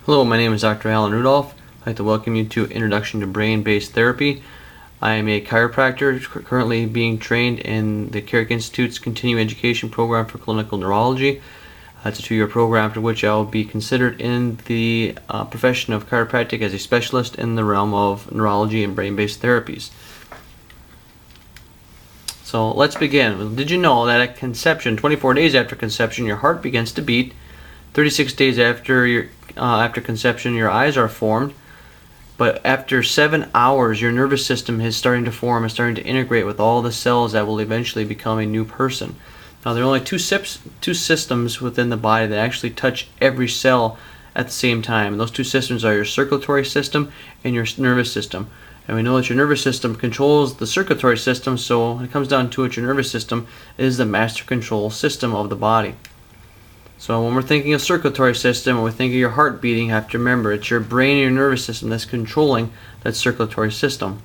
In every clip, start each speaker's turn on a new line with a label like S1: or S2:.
S1: Hello, my name is Dr. Alan Rudolph. I'd like to welcome you to Introduction to Brain-Based Therapy. I am a chiropractor currently being trained in the Carrick Institute's Continuing Education Program for Clinical Neurology. It's a 2-year program after which I will be considered in the profession of chiropractic as a specialist in the realm of neurology and brain-based therapies. So let's begin. Did you know that at conception, 24 days after conception, your heart begins to beat? 36 days after conception, your eyes are formed. But after 7 hours, your nervous system is starting to form and starting to integrate with all the cells that will eventually become a new person. Now, there are only two systems within the body that actually touch every cell at the same time. And those two systems are your circulatory system and your nervous system. And we know that your nervous system controls the circulatory system, so when it comes down to it, your nervous system is the master control system of the body. So when we're thinking of circulatory system, when we think of your heart beating, you have to remember it's your brain and your nervous system that's controlling that circulatory system.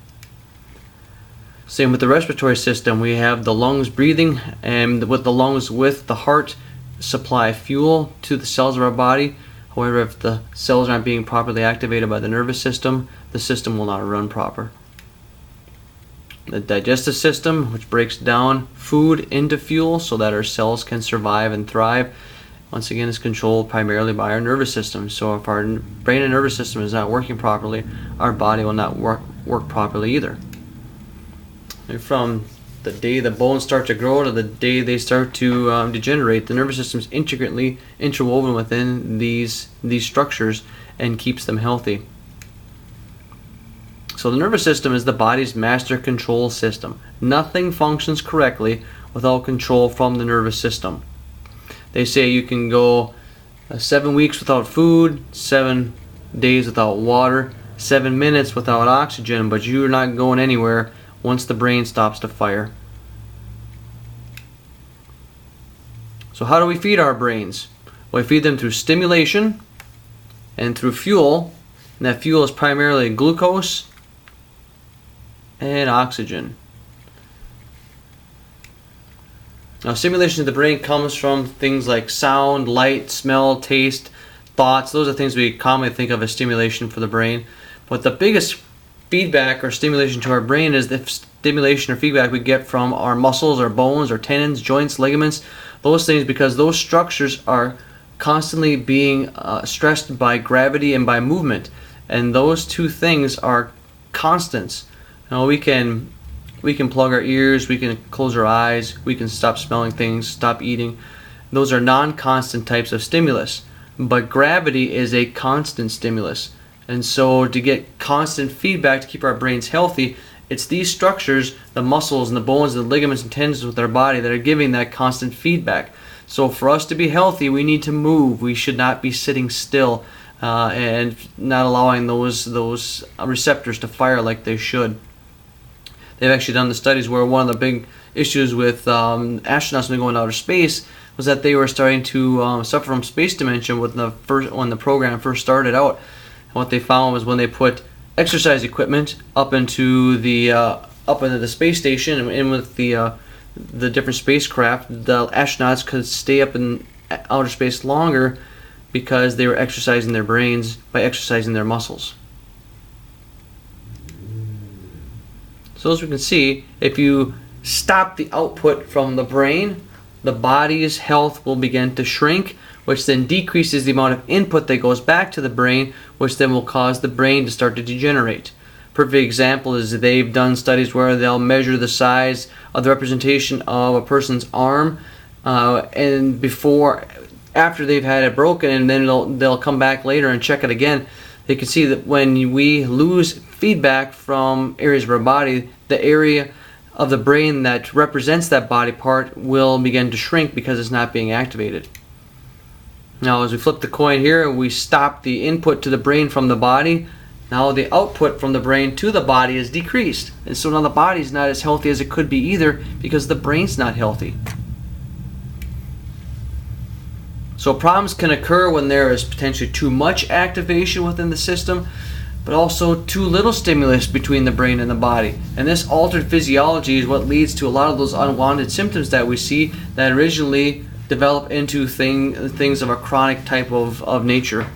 S1: Same with the respiratory system. We have the lungs breathing, and with the lungs, with the heart, supply fuel to the cells of our body. However, if the cells aren't being properly activated by the nervous system, the system will not run proper. The digestive system, which breaks down food into fuel so that our cells can survive and thrive, once again is controlled primarily by our nervous system. So if our brain and nervous system is not working properly, our body will not work properly either. And from the day the bones start to grow to the day they start to degenerate, the nervous system is intricately interwoven within these structures and keeps them healthy. So the nervous system is the body's master control system. Nothing functions correctly without control from the nervous system. They say you can go 7 weeks without food, 7 days without water, 7 minutes without oxygen, but you're not going anywhere once the brain stops to fire. So how do we feed our brains? Well, we feed them through stimulation and through fuel, and that fuel is primarily glucose and oxygen. Now, stimulation of the brain comes from things like sound, light, smell, taste, thoughts. Those are things we commonly think of as stimulation for the brain. But the biggest feedback or stimulation to our brain is the stimulation or feedback we get from our muscles, our bones, our tendons, joints, ligaments, those things, because those structures are constantly being stressed by gravity and by movement. And those two things are constants. Now, we can plug our ears, we can close our eyes, we can stop smelling things, stop eating. Those are non-constant types of stimulus. But gravity is a constant stimulus. And so to get constant feedback to keep our brains healthy, it's these structures, the muscles and the bones and the ligaments and tendons with our body, that are giving that constant feedback. So for us to be healthy, we need to move. We should not be sitting still and not allowing those receptors to fire like they should. They've actually done the studies where one of the big issues with astronauts when they go into outer space was that they were starting to suffer from space dementia when the program first started out. And what they found was when they put exercise equipment up into the space station and with the different spacecraft, the astronauts could stay up in outer space longer because they were exercising their brains by exercising their muscles. So as we can see, if you stop the output from the brain, the body's health will begin to shrink, which then decreases the amount of input that goes back to the brain, which then will cause the brain to start to degenerate. Perfect example is they've done studies where they'll measure the size of the representation of a person's arm and after they've had it broken, and then they'll come back later and check it again. They can see that when we lose feedback from areas of our body, the area of the brain that represents that body part will begin to shrink because it's not being activated. Now, as we flip the coin here, we stop the input to the brain from the body. Now the output from the brain to the body is decreased. And so now the body's not as healthy as it could be either because the brain's not healthy. So problems can occur when there is potentially too much activation within the system, but also too little stimulus between the brain and the body. And this altered physiology is what leads to a lot of those unwanted symptoms that we see that originally develop into things of a chronic type of nature.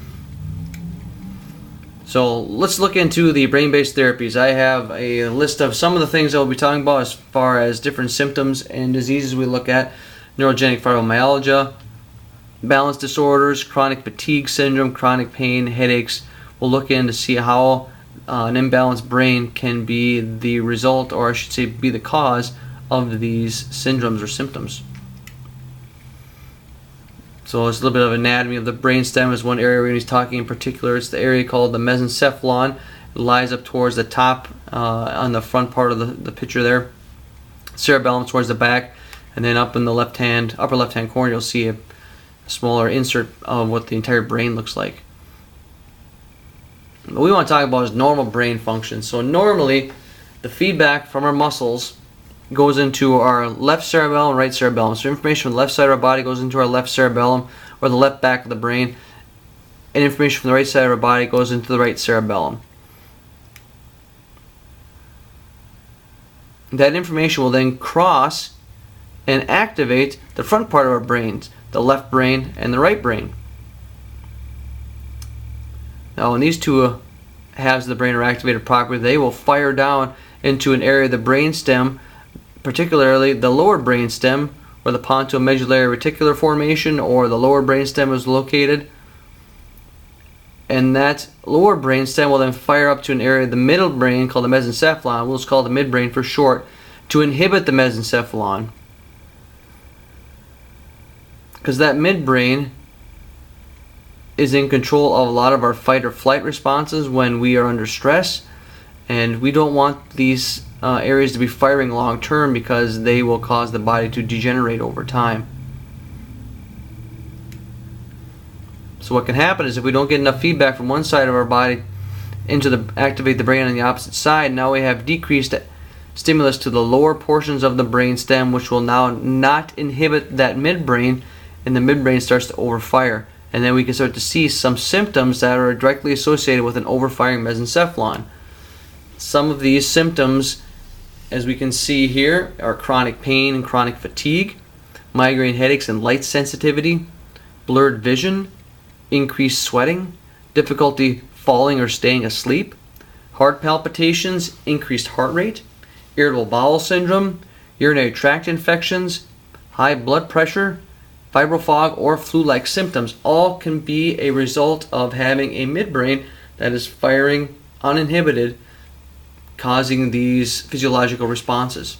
S1: So let's look into the brain-based therapies. I have a list of some of the things I will be talking about as far as different symptoms and diseases we look at. Neurogenic fibromyalgia, balance disorders, chronic fatigue syndrome, chronic pain, headaches. We'll look in to see how an imbalanced brain can be the result, or I should say be the cause of these syndromes or symptoms. So it's a little bit of anatomy of the brainstem is one area where he's talking in particular. It's the area called the mesencephalon. It lies up towards the top on the front part of the picture there. Cerebellum towards the back, and then up in the upper left-hand corner you'll see a smaller insert of what the entire brain looks like. What we want to talk about is normal brain function. So normally the feedback from our muscles goes into our left cerebellum and right cerebellum. So information from the left side of our body goes into our left cerebellum, or the left back of the brain, and information from the right side of our body goes into the right cerebellum. That information will then cross and activate the front part of our brains, the left brain and the right brain. Now when these two halves of the brain are activated properly, they will fire down into an area of the brainstem, particularly the lower brainstem, where the pontomedullary reticular formation or the lower brainstem is located. And that lower brainstem will then fire up to an area of the middle brain called the mesencephalon, we'll just call it the midbrain for short, to inhibit the mesencephalon. Because that midbrain is in control of a lot of our fight or flight responses when we are under stress, and we don't want these areas to be firing long term because they will cause the body to degenerate over time. So what can happen is if we don't get enough feedback from one side of our body activate the brain on the opposite side, now we have decreased stimulus to the lower portions of the brain stem, which will now not inhibit that midbrain, and the midbrain starts to overfire. And then we can start to see some symptoms that are directly associated with an overfiring mesencephalon. Some of these symptoms, as we can see here, are chronic pain and chronic fatigue, migraine headaches and light sensitivity, blurred vision, increased sweating, difficulty falling or staying asleep, heart palpitations, increased heart rate, irritable bowel syndrome, urinary tract infections, high blood pressure, fibrofog, or flu-like symptoms. All can be a result of having a midbrain that is firing uninhibited, causing these physiological responses.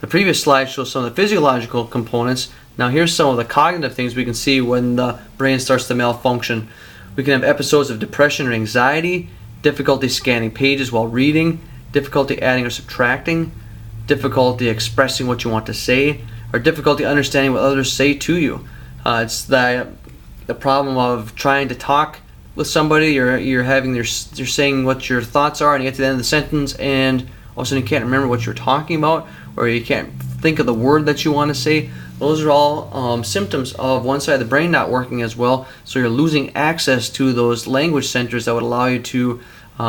S1: The previous slide shows some of the physiological components. Now here's some of the cognitive things we can see when the brain starts to malfunction. We can have episodes of depression or anxiety, difficulty scanning pages while reading, difficulty adding or subtracting, difficulty expressing what you want to say, or difficulty understanding what others say to you. It's the problem of trying to talk with somebody. You're saying what your thoughts are, and you get to the end of the sentence, and all of a sudden you can't remember what you're talking about, or you can't think of the word that you want to say. Those are all symptoms of one side of the brain not working as well. So you're losing access to those language centers that would allow you to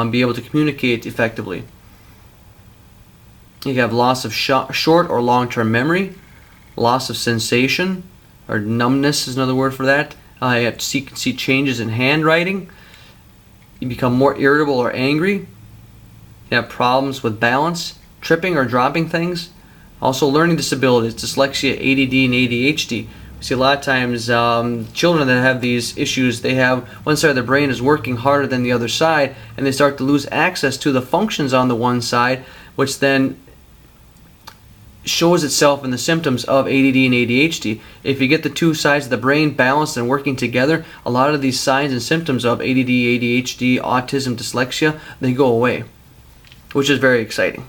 S1: be able to communicate effectively. You have loss of short or long-term memory, loss of sensation, or numbness is another word for that. You have to see changes in handwriting. You become more irritable or angry. You have problems with balance, tripping or dropping things. Also learning disabilities, dyslexia, ADD, and ADHD. We see a lot of times children that have these issues, they have one side of their brain is working harder than the other side, and they start to lose access to the functions on the one side, which then shows itself in the symptoms of ADD and ADHD. If you get the two sides of the brain balanced and working together, a lot of these signs and symptoms of ADD, ADHD, autism, dyslexia, they go away, which is very exciting.